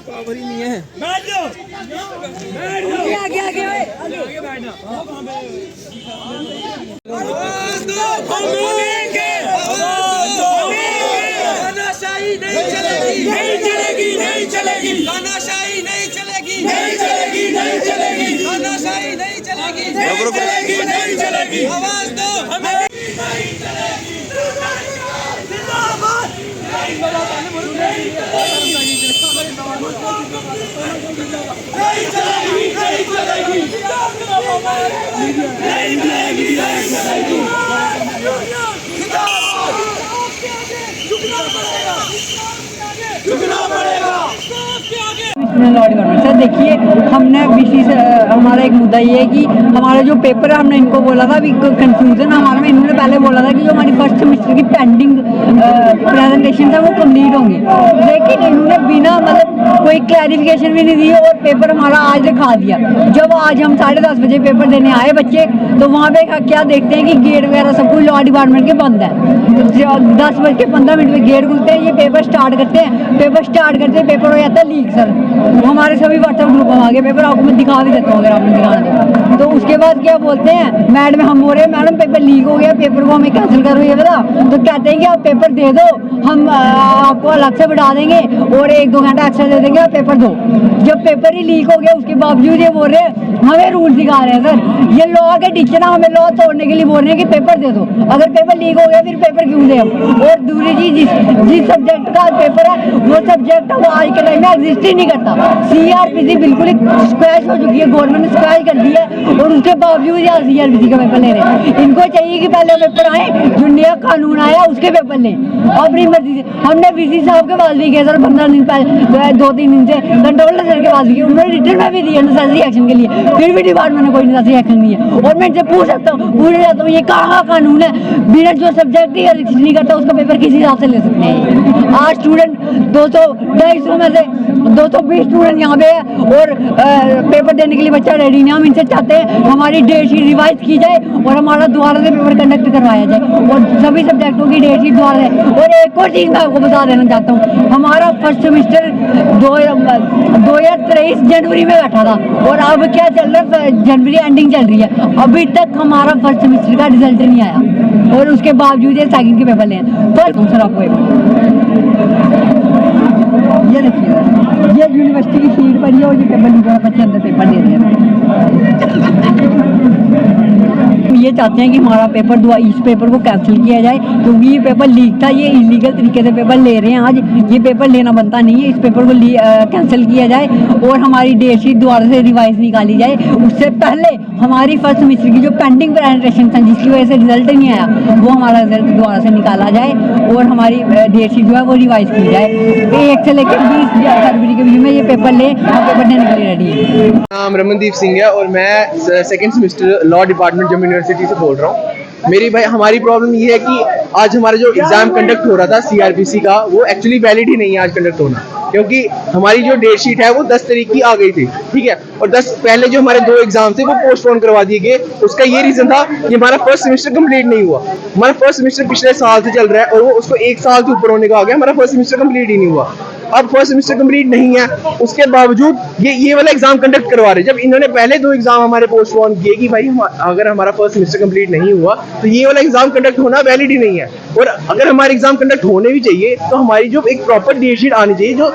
Power ही नहीं है। बैठ जाओ, आगे आगे आगे बैठना। तानाशाही नहीं चलेगी, नहीं चलेगी, नहीं चलेगी, तानाशाही नहीं चलेगी, नहीं चलेगी, नहीं चलेगी, तानाशाही नहीं चलेगी, नहीं चलेगी, नहीं चलेगी। आवाज दो हमें। सर देखिए, हमने बीसी से हमारा एक मुद्दा ये है कि हमारा जो पेपर है, हमने इनको बोला था, अभी कंफ्यूजन हमारे में, इन्होंने पहले बोला था कि जो हमारी फर्स्ट सेमेस्टर की पेंडिंग प्रेजेंटेशन है वो कंप्लीट होंगी, लेकिन इन्होंने बिना मतलब कोई क्लैरिफिकेशन भी नहीं दी और पेपर हमारा आज दिखा दिया। जब आज हम 10:30 बजे पेपर देने आए बच्चे, तो वहाँ पे क्या देखते हैं कि गेट वगैरह सब कुछ लॉ डिपार्टमेंट के बंद है। 10:15 में गेट खुलते हैं, ये पेपर स्टार्ट करते हैं, पेपर हो जाता है लीक सर। वो हमारे सभी व्हाट्सएप ग्रुप में आ गए, पेपर आपको मैं दिखा भी देता हूँ अगर आपने दिखाना। तो उसके बाद क्या बोलते हैं, मैडम हम बोल रहे हैं मैडम पेपर लीक हो गया, पेपर को हमें कैंसिल करो ये बता। तो कहते हैं कि आप पेपर दे दो, हम आपको अलग से बढ़ा देंगे और 1-2 घंटा एक्स्ट्रा दे देंगे, आप पेपर दो। जब पेपर ही लीक हो गया उसके बावजूद ये बोल रहे हैं हमें रूल सिखा रहे हैं सर। ये लॉ के टीचर ना हमें लॉ तोड़ने के लिए बोल रहे हैं कि पेपर दे दो। अगर पेपर लीक हो गया फिर पेपर क्यों दें हम? और दूसरी चीज, जिस सब्जेक्ट का पेपर है वो सब्जेक्ट वो आज के टाइम में एग्जिस्ट ही नहीं करता। CRPC बिल्कुल स्क्रैच हो चुकी है, गवर्नमेंट ने स्क्रैच कर दी है और उसके बावजूद यार CRPC का पेपर ले रहे हैं। इनको चाहिए कि पहले पेपर आए, जो नया कानून आया उसके पेपर लें अपनी मर्जी से। हमने VC साहब के पास भी गए सर 15 दिन पहले, 2-3 दिन से कंट्रोलर सर के पास भी, उन्होंने रिटर्न में भी दिया नेसेसरी एक्शन के लिए, फिर भी डिपार्टमेंट ने कोई नेसेसरी एक्शन नहीं है। और मैं इनसे पूछ जाता हूँ ये कहाँ कानून है? बिना जो सब्जेक्ट ही नहीं करता उसका पेपर किसी हिसाब से ले सकते हैं। आज स्टूडेंट 200-250 में से 220 स्टूडेंट यहाँ पे है और पेपर देने के लिए बच्चा रेडी नहीं। हम इनसे चाहते हैं हमारी डेट शीट रिवाइज की जाए और हमारा दोबारा से पेपर कंडक्ट करवाया जाए और सभी सब्जेक्टों की डेट शीट दोबारा से। और एक और चीज़ मैं आपको बता देना चाहता हूँ, हमारा फर्स्ट सेमेस्टर 2023 जनवरी में बैठा था और अब क्या चल रहा है, जनवरी एंडिंग चल रही है, अभी तक हमारा फर्स्ट सेमेस्टर का रिजल्ट नहीं आया और उसके बावजूद ये सेकंड के पेपर लें। फर्स्ट सर आपको ये देखिए, ये यूनिवर्सिटी की शीट पर और ये पेपर लिखा, बच्चे अंदर पेपर दे रहे हैं। ये चाहते हैं कि हमारा पेपर इस पेपर को कैंसिल किया जाए क्योंकि ये पेपर लीक था, ये इलीगल तरीके से पेपर ले रहे हैं। आज ये पेपर लेना बनता नहीं है, इस पेपर को कैंसिल किया जाए और हमारी डेट शीट दोबारा से रिवाइज निकाली जाए। उससे पहले हमारी फर्स्ट सेमेस्टर की जो पेंडिंग प्रेजेंटेशन था जिसकी वजह से रिजल्ट नहीं आया, वो हमारा रिजल्ट दोबारा से निकाला जाए और हमारी डेट शीट जो है वो रिवाइज की जाए। 1 से लेकर 20 फरवरी के बीच में ये पेपर ले, हम पेपर देने के लिए रेडी है। नाम रमनदीप सिंह है और मैं second semester law department Jammu university से बोल रहा हूँ। मेरी भाई हमारी प्रॉब्लम ये है कि आज हमारा जो एग्ज़ाम कंडक्ट हो रहा था CRPC का, वो एक्चुअली वैलिड ही नहीं है आज कंडक्ट होना, क्योंकि हमारी जो डेट शीट है वो 10 तारीख की आ गई थी, ठीक है। और 10 पहले जो हमारे 2 एग्जाम थे वो पोस्टपोन करवा दिए गए। उसका ये रीज़न था कि हमारा फर्स्ट सेमेस्टर कंप्लीट नहीं हुआ। हमारा फर्स्ट सेमेस्टर पिछले साल से चल रहा है और वो उसको 1 साल से ऊपर होने का आ गया, हमारा फर्स्ट सेमेस्टर कंप्लीट ही नहीं हुआ। अब फर्स्ट सेमेस्टर कंप्लीट नहीं है, उसके बावजूद ये वाला एग्जाम कंडक्ट करवा रहे, जब इन्होंने पहले 2 एग्जाम हमारे पोस्टपोन किए कि भाई अगर हमारा फर्स्ट सेमेस्टर कंप्लीट नहीं हुआ तो ये वाला एग्जाम कंडक्ट होना वैलिड ही नहीं है। और अगर हमारे एग्जाम कंडक्ट होने भी चाहिए तो हमारी जो एक प्रॉपर डेट शीट आनी चाहिए, जो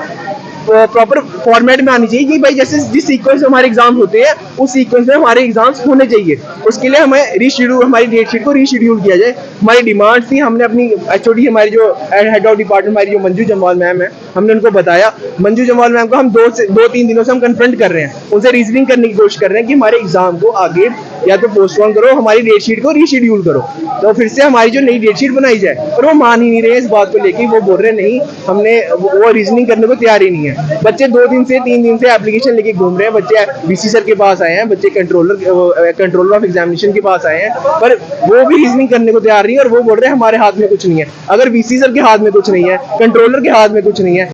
प्रॉपर फॉर्मेट में आनी चाहिए कि भाई जैसे जिस सीक्वेंस में हमारे एग्जाम होते हैं उस सीक्वेंस में हमारे एग्जाम्स होने चाहिए। उसके लिए हमें रीशेड्यूल, हमारी डेट शीट को रीशेड्यूल किया जाए। हमारी डिमांड थी, हमने अपनी HOD हमारी जो हेड ऑफ डिपार्टमेंट हमारी जो मंजू जमवाल मैम है, हमने उनको बताया। मंजू जमवाल मैम को हम 2-3 दिनों से हम कन्फ्रंट कर रहे हैं, उनसे रीजनिंग करने की कोशिश कर रहे हैं कि हमारे एग्जाम को आगे या तो पोस्टपोन करो, हमारी डेट शीट को रीशेड्यूल करो, तो फिर से हमारी जो नई डेट शीट बनाई जाए। और वो मान ही नहीं रहे इस बात को लेके, वो बोल रहे नहीं, हमने वो रीजनिंग करने को तैयार ही नहीं है। बच्चे 2-3 दिन से एप्लीकेशन लेके घूम रहे हैं, बच्चे VC सर के पास आए हैं, बच्चे कंट्रोलर ऑफ एग्जामिनेशन के पास आए हैं, पर वो भी रीजनिंग करने को तैयार नहीं है और वो बोल रहे हैं हमारे हाथ में कुछ नहीं है। अगर VC सर के हाथ में कुछ नहीं है, कंट्रोलर के हाथ में कुछ नहीं है,